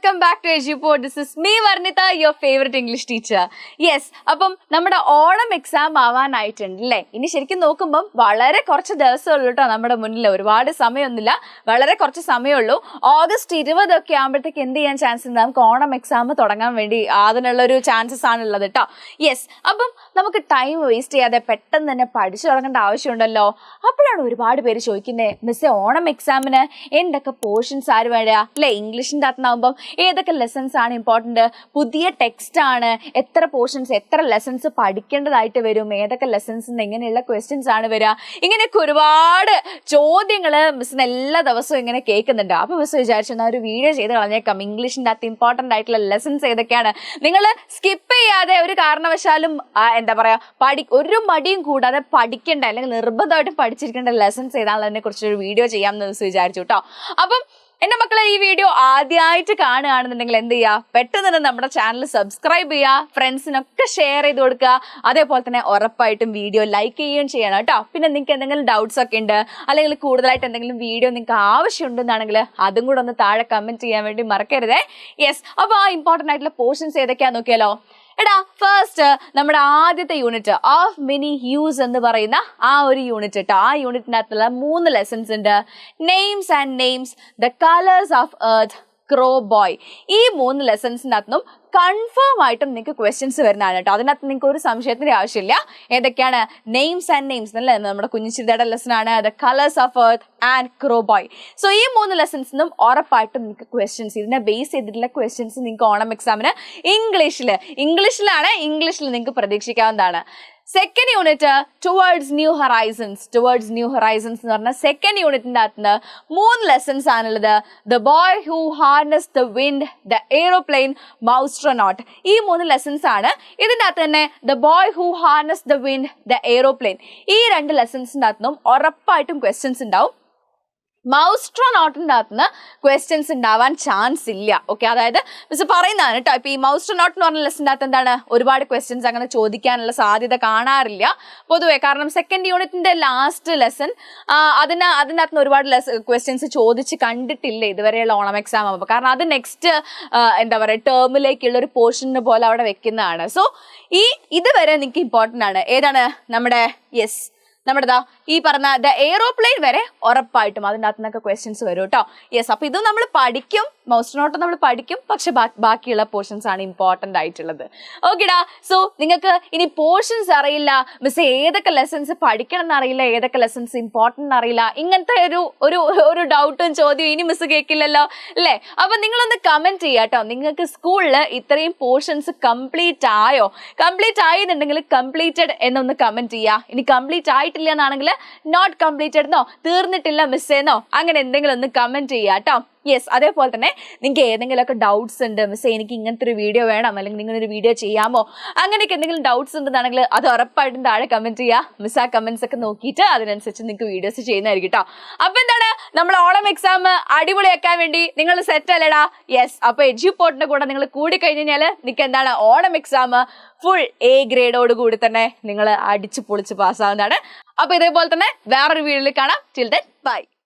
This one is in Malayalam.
welcome back to EduPod. This is me, Varnita, your favorite English teacher. Yes, അപ്പം നമ്മുടെ ഓണം എക്സാം ആവാനായിട്ടുണ്ട് അല്ലേ? ഇനി ശരിക്കും നോക്കുമ്പം വളരെ കുറച്ച് ദിവസമുള്ളൂ കേട്ടോ നമ്മുടെ മുന്നിൽ. ഒരുപാട് സമയമൊന്നുമില്ല, വളരെ കുറച്ച് സമയമുള്ളൂ. ഓഗസ്റ്റ് 20 ഒക്കെ ആകുമ്പോഴത്തേക്ക് എന്ത് ചെയ്യാൻ ചാൻസ് ഉണ്ട്? നമുക്ക് ഓണം എക്സാം തുടങ്ങാൻ വേണ്ടി അതിനുള്ളൊരു ചാൻസസ് ആണുള്ളത് കേട്ടോ. യെസ്, അപ്പം നമുക്ക് ടൈം വേസ്റ്റ് ചെയ്യാതെ പെട്ടെന്ന് തന്നെ പഠിച്ചു തുടങ്ങേണ്ട ആവശ്യമുണ്ടല്ലോ. അപ്പോഴാണ് ഒരുപാട് പേര് ചോദിക്കുന്നത്, മിസ്സേ ഓണം എക്സാമിന് എന്തൊക്കെ പോർഷൻസ് ആര് വേണ്ട അല്ലേ? ഇംഗ്ലീഷിൻ്റെ അകത്തുനിന്നാകുമ്പം ഏതൊക്കെ ലെസൺസ് ആണ് ഇമ്പോർട്ടൻറ്റ്, പുതിയ ടെക്സ്റ്റ് ആണ്, എത്ര പോർഷൻസ് എത്ര ലെസൺസ് പഠിക്കേണ്ടതായിട്ട് വരും, ഏതൊക്കെ ലെസൺസിന് എങ്ങനെയുള്ള ക്വസ്റ്റ്യൻസ് ആണ് വരിക, ഇങ്ങനെയൊക്കെ ഒരുപാട് ചോദ്യങ്ങൾ മിസ്സിന് എല്ലാ ദിവസവും ഇങ്ങനെ കേൾക്കുന്നുണ്ട്. അപ്പോൾ മിസ് വിചാരിച്ചു എന്നാൽ ഒരു വീഡിയോ ചെയ്ത് കളഞ്ഞേക്കാം. ഇംഗ്ലീഷിൻ്റെ അകത്ത് ഇമ്പോർട്ടൻ്റ് ആയിട്ടുള്ള ലെസൺസ് ഏതൊക്കെയാണ്, നിങ്ങൾ സ്കിപ്പ് ചെയ്യാതെ ഒരു കാരണവശാലും എന്താ പറയുക ഒരു മടിയും കൂടാതെ പഠിക്കേണ്ട അല്ലെങ്കിൽ നിർബന്ധമായിട്ടും പഠിച്ചിരിക്കേണ്ട ലെസൺസ് ഏതാണെന്നതിനെ കുറിച്ചൊരു വീഡിയോ ചെയ്യാമെന്ന് മിസ് വിചാരിച്ചു കേട്ടോ. അപ്പം എൻ്റെ മക്കളെ ഈ വീഡിയോ ആദ്യമായിട്ട് കാണുകയാണെന്നുണ്ടെങ്കിൽ എന്ത് ചെയ്യുക, പെട്ടെന്ന് തന്നെ നമ്മുടെ ചാനൽ സബ്സ്ക്രൈബ് ചെയ്യുക, ഫ്രണ്ട്സിനൊക്കെ ഷെയർ ചെയ്ത് കൊടുക്കുക. അതേപോലെ തന്നെ ഉറപ്പായിട്ടും വീഡിയോ ലൈക്ക് ചെയ്യുകയും ചെയ്യണം കേട്ടോ. പിന്നെ നിങ്ങൾക്ക് എന്തെങ്കിലും ഡൗട്ട്സ് ഒക്കെ ഉണ്ട് അല്ലെങ്കിൽ കൂടുതലായിട്ട് എന്തെങ്കിലും വീഡിയോ നിങ്ങൾക്ക് ആവശ്യമുണ്ടെന്നാണെങ്കിൽ അതും കൂടെ ഒന്ന് താഴെ കമൻറ്റ് ചെയ്യാൻ വേണ്ടി മറക്കരുതേ. യെസ്, അപ്പോൾ ആ ഇമ്പോർട്ടൻ്റ് ആയിട്ടുള്ള പോർഷൻസ് ഏതൊക്കെയാണെന്ന് നോക്കിയാലോ. എടാ, ഫസ്റ്റ് നമ്മുടെ ആദ്യത്തെ യൂണിറ്റ് ഓഫ് മിനി ഹ്യൂസ് എന്ന് പറയുന്ന ആ ഒരു യൂണിറ്റ് കേട്ടോ. ആ യൂണിറ്റിനകത്തുള്ള 3 ലെസൺസ് ഉണ്ട്. Names and names, the colours of earth, crow boy. ഈ 3 ലെസൺസിനകത്തും കൺഫേം ആയിട്ടും നിങ്ങൾക്ക് ക്വസ്റ്റ്യൻസ് വരുന്നതാണ് കേട്ടോ. അതിനകത്ത് നിങ്ങൾക്ക് ഒരു സംശയത്തിന്റെ ആവശ്യമില്ല. ഏതൊക്കെയാണ്? നെയിംസ് ആൻഡ് നെയിംസ് അല്ലേ, നമ്മുടെ കുഞ്ഞിച്ചിരിയുടെ ലെസൺ ആണ്. The colours of earth and crow boy. So ഈ 3 ലെസൺസിനും ഉറപ്പായിട്ടും നിങ്ങൾക്ക് ക്വസ്റ്റ്യൻസ്, ഇതിനെ ബേസ് ചെയ്തിട്ടുള്ള ക്വസ്റ്റ്യൻസ് നിങ്ങൾക്ക് ഓണം എക്സാമിന് ഇംഗ്ലീഷിൽ നിങ്ങൾക്ക് പ്രതീക്ഷിക്കാവുന്നതാണ്. Second unit towards new horizons. Towards new horizons എന്ന് പറഞ്ഞാൽ സെക്കൻഡ് യൂണിറ്റിൻ്റെ അകത്ത് 3 ലെസൺസ് ആണുള്ളത്. The boy who harness the wind, the aeroplane, mousetronaut. ഈ 3 ലെസൺസ് ആണ്. ഇതിൻ്റെ അകത്ത് തന്നെ the boy who harness the wind, the aeroplane, ഈ 2 ലെസൺസിൻ്റെ അകത്തും ഉറപ്പായിട്ടും ക്വസ്റ്റ്യൻസ് ഉണ്ടാവും. മൗസ്ട്രോനോട്ടിൻ്റെ അകത്തുനിന്ന് ക്വസ്റ്റ്യൻസ് ഉണ്ടാവാൻ ചാൻസ് ഇല്ല. ഓക്കെ, അതായത് മിസ് പറയുന്നതാണ് കേട്ടോ. ഇപ്പോൾ ഈ മൗസ്ട്രോനോട്ട് എന്ന് പറഞ്ഞ ലെസൻ്റെ അകത്ത് എന്താണ്, ഒരുപാട് ക്വസ്റ്റ്യൻസ് അങ്ങനെ ചോദിക്കാനുള്ള സാധ്യത കാണാറില്ല പൊതുവെ. കാരണം സെക്കൻഡ് യൂണിറ്റിൻ്റെ ലാസ്റ്റ് ലെസൺ അതിനകത്ത് ഒരുപാട് ക്വസ്റ്റ്യൻസ് ചോദിച്ച് കണ്ടിട്ടില്ല ഇതുവരെയുള്ള ഓണം എക്സാം ആകുമ്പോൾ. കാരണം അത് നെക്സ്റ്റ് എന്താ പറയുക ടേമിലേക്കുള്ള ഒരു പോർഷന് പോലെ അവിടെ വെക്കുന്നതാണ്. സോ ഇതുവരെ നിങ്ങൾക്ക് ഇമ്പോർട്ടൻ്റ് ആണ്. ഏതാണ് നമ്മുടെ നമ്മുടെതാ ഈ പറഞ്ഞ ദ എയ്റോപ്ലെയിൻ വരെ ഉറപ്പായിട്ടും അതിൻ്റെ അകത്തു നിന്നൊക്കെ ക്വസ്റ്റ്യൻസ് വരും കേട്ടോ. യെസ്, അപ്പോൾ ഇത് നമ്മൾ പഠിക്കും, മൗസ്ട്രോനോട്ട് നമ്മൾ പഠിക്കും, പക്ഷെ ബാക്കിയുള്ള പോർഷൻസ് ആണ് ഇമ്പോർട്ടൻ്റ് ആയിട്ടുള്ളത്. ഓക്കെടാ. സോ നിങ്ങൾക്ക് ഇനി പോർഷൻസ് അറിയില്ല, മിസ് ഏതൊക്കെ ലെസൺസ് പഠിക്കണം എന്നറിയില്ല, ഏതൊക്കെ ലെസൺസ് ഇമ്പോർട്ടൻ്റ് അറിയില്ല, ഇങ്ങനത്തെ ഒരു ഡൗട്ടും ചോദ്യവും ഇനി മിസ് കേൾക്കില്ലല്ലോ അല്ലേ? അപ്പം നിങ്ങളൊന്ന് കമൻറ്റ് ചെയ്യുക കേട്ടോ. നിങ്ങൾക്ക് സ്കൂളിൽ ഇത്രയും പോർഷൻസ് കംപ്ലീറ്റ് ആയോ? കംപ്ലീറ്റ് ആയെന്നുണ്ടെങ്കിൽ കംപ്ലീറ്റഡ് എന്നൊന്ന് കമൻറ്റ് ചെയ്യുക. ഇനി കംപ്ലീറ്റ് ആയിട്ടില്ല എന്നാണെങ്കിൽ നോട്ട് കംപ്ലീറ്റഡ് എന്നോ തീർന്നിട്ടില്ല മിസ്സേന്നോ അങ്ങനെ എന്തെങ്കിലും ഒന്ന് കമൻറ്റ് ചെയ്യുക കേട്ടോ. യെസ്, അതേപോലെ തന്നെ നിങ്ങൾക്ക് ഏതെങ്കിലുമൊക്കെ ഡൗട്ട്സ് ഉണ്ട്, മിസ്സേ എനിക്ക് ഇങ്ങനത്തെ ഒരു വീഡിയോ വേണം അല്ലെങ്കിൽ നിങ്ങളൊരു വീഡിയോ ചെയ്യാമോ, അങ്ങനെയൊക്കെ എന്തെങ്കിലും ഡൗട്ട്സ് ഉണ്ടെന്നാണെങ്കിൽ അത് ഉറപ്പായിട്ടും താഴെ കമൻറ്റ് ചെയ്യുക. മിസ് ആ കമൻറ്റ്സ് ഒക്കെ നോക്കിയിട്ട് അതിനനുസരിച്ച് നിങ്ങൾക്ക് വീഡിയോസ് ചെയ്യുന്നതായിരിക്കും കേട്ടോ. അപ്പോൾ എന്താണ്, നമ്മൾ ഓണം എക്സാം അടിപൊളിയാക്കാൻ വേണ്ടി നിങ്ങൾ സെറ്റ് അല്ലേടാ? യെസ്, അപ്പോൾ EduPodന്റെ കൂടെ നിങ്ങൾ കൂടി കഴിഞ്ഞ് കഴിഞ്ഞാൽ നിങ്ങൾക്ക് എന്താണ് ഓണം എക്സാം ഫുൾ A ഗ്രേഡോട് കൂടി തന്നെ നിങ്ങൾ അടിച്ച് പൊളിച്ച് പാസ്സാവുന്നതാണ്. അപ്പോൾ ഇതേപോലെ തന്നെ വേറൊരു വീഡിയോയിൽ കാണാം. Till then bye.